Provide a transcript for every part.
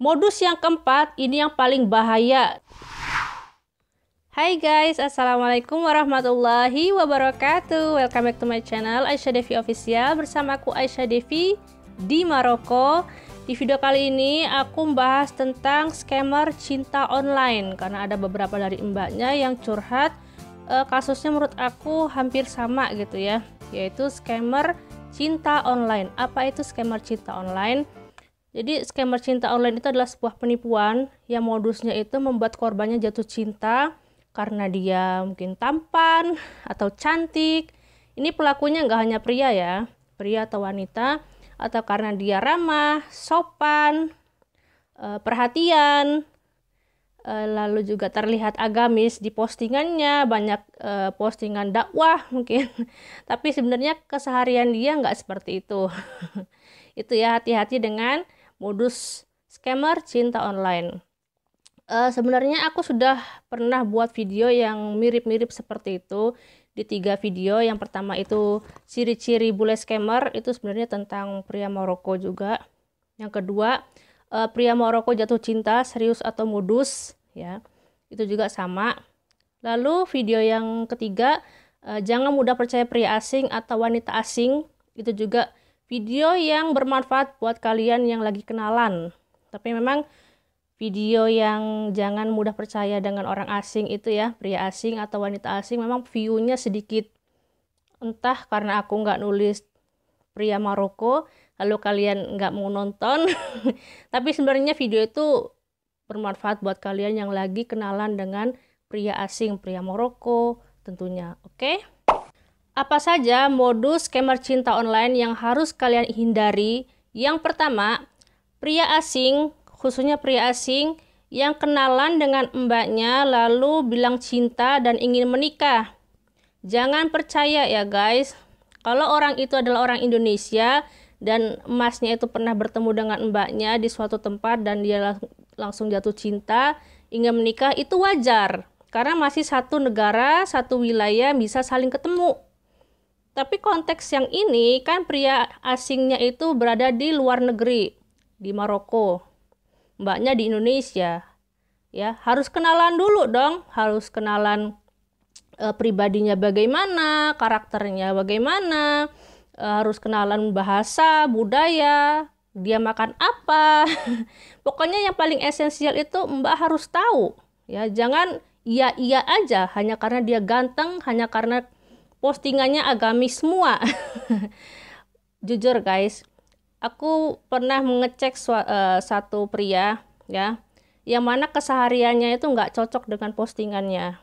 Modus yang keempat, ini yang paling bahaya. Hai guys, assalamualaikum warahmatullahi wabarakatuh. Welcome back to my channel Aisyah Devi Official. Bersama aku Aisyah Devi di Maroko. Di video kali ini aku membahas tentang scammer cinta online, karena ada beberapa dari mbaknya yang curhat. Kasusnya menurut aku hampir sama gitu ya, yaitu scammer cinta online. Apa itu scammer cinta online? Jadi scammer cinta online itu adalah sebuah penipuan yang modusnya itu membuat korbannya jatuh cinta karena dia mungkin tampan atau cantik. Ini pelakunya nggak hanya pria ya, pria atau wanita, atau karena dia ramah, sopan, perhatian, lalu juga terlihat agamis di postingannya, banyak postingan dakwah mungkin. Tapi sebenarnya keseharian dia nggak seperti itu. Itu ya, hati-hati dengan modus scammer cinta online. Sebenarnya aku sudah pernah buat video yang mirip-mirip seperti itu di 3 video. Yang pertama itu ciri-ciri bule scammer, itu sebenarnya tentang pria Maroko juga. Yang kedua, pria Maroko jatuh cinta serius atau modus ya, itu juga sama. Lalu video yang ketiga, jangan mudah percaya pria asing atau wanita asing, itu juga video yang bermanfaat buat kalian yang lagi kenalan. Tapi memang video yang jangan mudah percaya dengan orang asing itu ya, pria asing atau wanita asing, memang view-nya sedikit. Entah karena aku nggak nulis pria Maroko, lalu kalian nggak mau nonton. Tapi sebenarnya video itu bermanfaat buat kalian yang lagi kenalan dengan pria asing, pria Maroko tentunya. Oke? Apa saja modus scammer cinta online yang harus kalian hindari? Yang pertama, pria asing, khususnya pria asing yang kenalan dengan mbaknya lalu bilang cinta dan ingin menikah. Jangan percaya ya guys. Kalau orang itu adalah orang Indonesia dan emasnya itu pernah bertemu dengan mbaknya di suatu tempat dan dia langsung jatuh cinta, ingin menikah, itu wajar. Karena masih satu negara, satu wilayah, bisa saling ketemu. Tapi konteks yang ini kan pria asingnya itu berada di luar negeri, di Maroko. Mbaknya di Indonesia, ya harus kenalan dulu dong, harus kenalan pribadinya bagaimana, karakternya bagaimana, harus kenalan bahasa, budaya, dia makan apa. Pokoknya yang paling esensial itu mbak harus tahu, ya jangan iya aja hanya karena dia ganteng, hanya karena postingannya agamis semua. Jujur guys, aku pernah mengecek satu pria ya, yang mana kesehariannya itu nggak cocok dengan postingannya.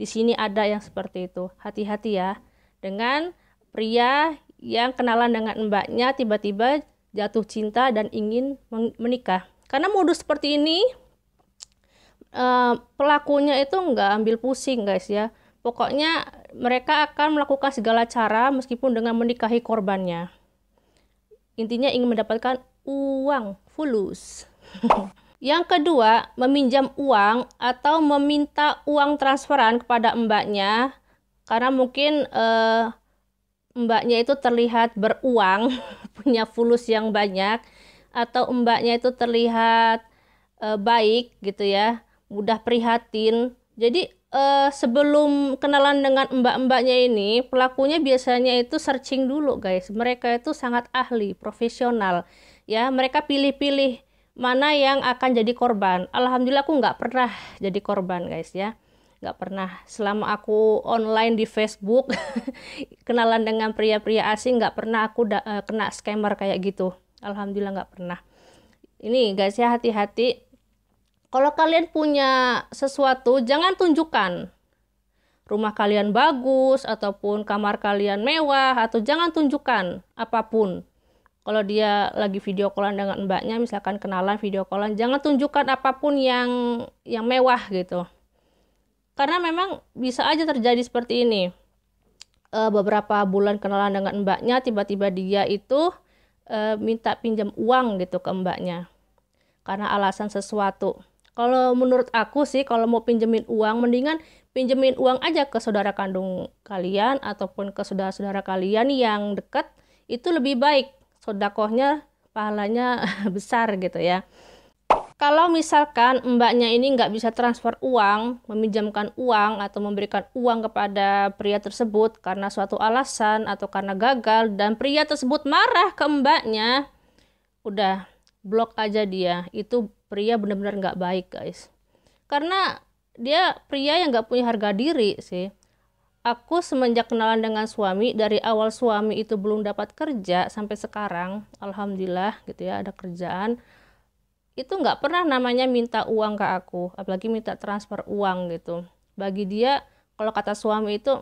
Di sini ada yang seperti itu. Hati-hati ya dengan pria yang kenalan dengan mbaknya tiba-tiba jatuh cinta dan ingin menikah. Karena modus seperti ini pelakunya itu nggak ambil pusing guys ya. Pokoknya mereka akan melakukan segala cara meskipun dengan menikahi korbannya. Intinya ingin mendapatkan uang, fulus. Yang kedua, meminjam uang atau meminta uang transferan kepada mbaknya. Karena mungkin mbaknya itu terlihat beruang, punya fulus yang banyak. Atau mbaknya itu terlihat baik gitu ya, mudah prihatin. Jadi sebelum kenalan dengan mbak-mbaknya ini, pelakunya biasanya itu searching dulu guys. Mereka itu sangat ahli, profesional ya. Mereka pilih-pilih mana yang akan jadi korban. Alhamdulillah aku nggak pernah jadi korban guys ya, nggak pernah. Selama aku online di Facebook kenalan dengan pria-pria asing, nggak pernah aku kena scammer kayak gitu. Alhamdulillah nggak pernah. Ini guys ya, hati-hati. Kalau kalian punya sesuatu, jangan tunjukkan rumah kalian bagus, ataupun kamar kalian mewah, atau jangan tunjukkan apapun. Kalau dia lagi video callan dengan mbaknya, misalkan kenalan video callan, jangan tunjukkan apapun yang mewah gitu. Karena memang bisa aja terjadi seperti ini. Beberapa bulan kenalan dengan mbaknya, tiba-tiba dia itu minta pinjam uang gitu ke mbaknya. Karena alasan sesuatu. Kalau menurut aku sih, kalau mau pinjemin uang, mendingan pinjemin uang aja ke saudara kandung kalian ataupun ke saudara-saudara kalian yang dekat, itu lebih baik. Sedekahnya pahalanya besar gitu ya. Kalau misalkan mbaknya ini nggak bisa transfer uang, meminjamkan uang atau memberikan uang kepada pria tersebut karena suatu alasan atau karena gagal dan pria tersebut marah ke mbaknya, udah blok aja dia. Itu pria benar-benar nggak baik, guys. Karena dia pria yang nggak punya harga diri sih. Aku semenjak kenalan dengan suami, dari awal suami itu belum dapat kerja sampai sekarang, alhamdulillah gitu ya, ada kerjaan. Itu nggak pernah namanya minta uang ke aku, apalagi minta transfer uang gitu. Bagi dia, kalau kata suami itu,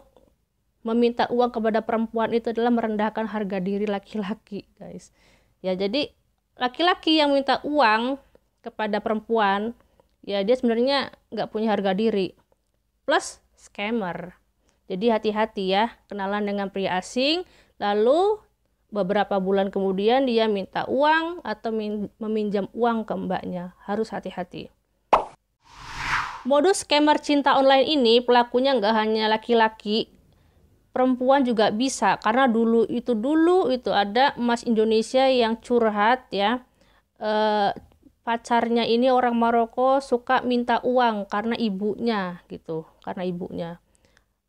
meminta uang kepada perempuan itu adalah merendahkan harga diri laki-laki, guys. Ya, jadi laki-laki yang minta uang kepada perempuan, ya dia sebenarnya nggak punya harga diri. Plus scammer. Jadi hati-hati ya, kenalan dengan pria asing, lalu beberapa bulan kemudian dia minta uang atau meminjam uang ke mbaknya. Harus hati-hati. Modus scammer cinta online ini pelakunya nggak hanya laki-laki, perempuan juga bisa. Karena dulu itu ada emas Indonesia yang curhat ya. Pacarnya ini orang Maroko suka minta uang karena ibunya gitu.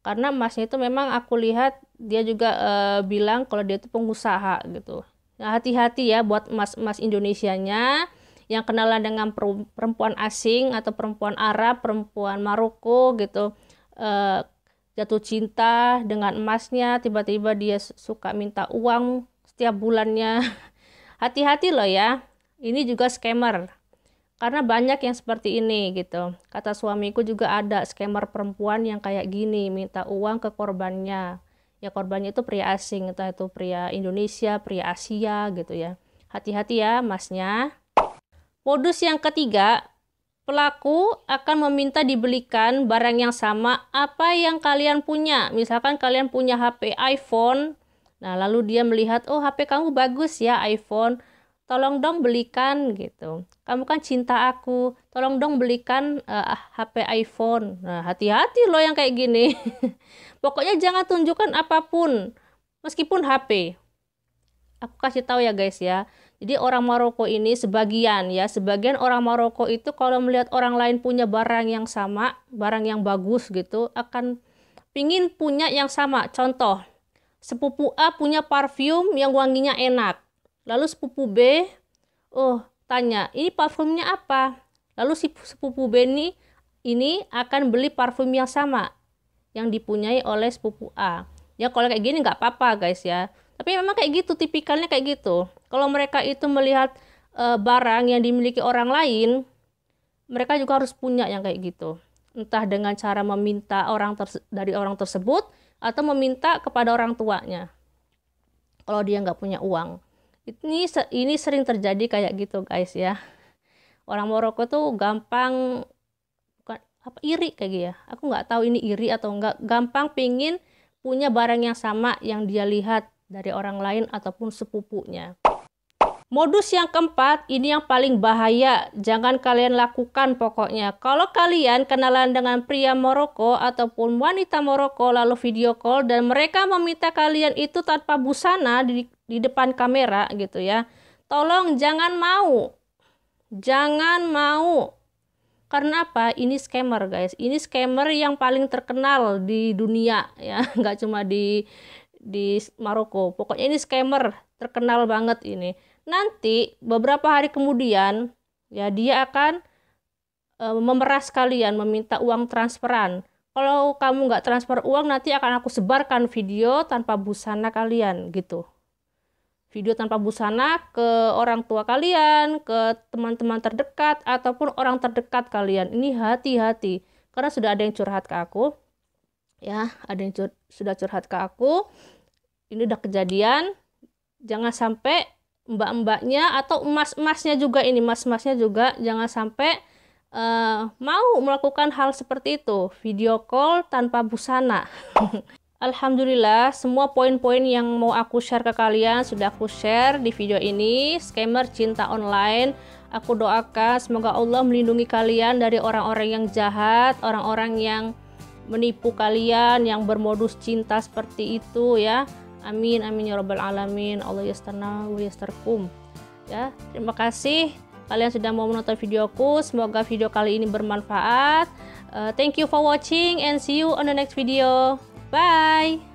Karena emasnya itu memang aku lihat dia juga bilang kalau dia itu pengusaha gitu. Nah, hati-hati ya buat emas Indonesianya yang kenalan dengan perempuan asing atau perempuan Arab, perempuan Maroko gitu, jatuh cinta dengan emasnya, tiba-tiba dia suka minta uang setiap bulannya. Hati-hati loh ya, ini juga scammer. Karena banyak yang seperti ini gitu. Kata suamiku juga ada scammer perempuan yang kayak gini, minta uang ke korbannya. Ya korbannya itu pria asing, entah itu pria Indonesia, pria Asia gitu ya. Hati-hati ya masnya. Modus yang ketiga, pelaku akan meminta dibelikan barang yang sama apa yang kalian punya. Misalkan kalian punya HP iPhone, nah lalu dia melihat, oh HP kamu bagus ya iPhone, tolong dong belikan gitu. Kamu kan cinta aku, tolong dong belikan HP iPhone. Nah, hati-hati loh yang kayak gini. Pokoknya jangan tunjukkan apapun, meskipun HP. Aku kasih tahu ya guys ya. Jadi orang Maroko ini sebagian orang Maroko itu kalau melihat orang lain punya barang yang sama, barang yang bagus gitu, akan pingin punya yang sama. Contoh, sepupu A punya parfum yang wanginya enak. Lalu sepupu B, tanya, ini parfumnya apa? Lalu si sepupu B ini akan beli parfum yang sama yang dipunyai oleh sepupu A. Ya kalau kayak gini nggak apa-apa guys ya. Tapi memang kayak gitu, tipikalnya kayak gitu. Kalau mereka itu melihat barang yang dimiliki orang lain, mereka juga harus punya yang kayak gitu. Entah dengan cara meminta dari orang tersebut atau meminta kepada orang tuanya. Kalau dia nggak punya uang. Ini sering terjadi kayak gitu guys ya. Orang Maroko tuh gampang iri kayak gitu ya. Aku nggak tahu ini iri atau enggak. Gampang pingin punya barang yang sama yang dia lihat dari orang lain ataupun sepupunya. Modus yang keempat, ini yang paling bahaya. Jangan kalian lakukan pokoknya. Kalau kalian kenalan dengan pria Maroko ataupun wanita Maroko lalu video call dan mereka meminta kalian itu tanpa busana di depan kamera gitu ya. Tolong jangan mau. Jangan mau. Karena apa? Ini scammer guys. Ini scammer yang paling terkenal di dunia ya. Nggak cuma di Maroko. Pokoknya ini scammer terkenal banget ini. Nanti beberapa hari kemudian ya dia akan memeras kalian, meminta uang transferan. Kalau kamu nggak transfer uang, nanti akan aku sebarkan video tanpa busana kalian gitu. Video tanpa busana ke orang tua kalian, ke teman-teman terdekat ataupun orang terdekat kalian. Ini hati-hati karena sudah ada yang curhat ke aku. Ya, ada yang sudah curhat ke aku. Ini udah kejadian. Jangan sampai mbak-mbaknya atau emas-emasnya juga jangan sampai mau melakukan hal seperti itu, video call tanpa busana. Alhamdulillah, semua poin-poin yang mau aku share ke kalian sudah aku share di video ini. Scammer cinta online, aku doakan semoga Allah melindungi kalian dari orang-orang yang jahat, orang-orang yang menipu kalian, yang bermodus cinta seperti itu ya. Amin amin ya rabbal alamin. Allah yastarna wa yastarkum. Ya, terima kasih. kalian sudah mau menonton videoku. Semoga video kali ini bermanfaat. Thank you for watching and see you on the next video. Bye.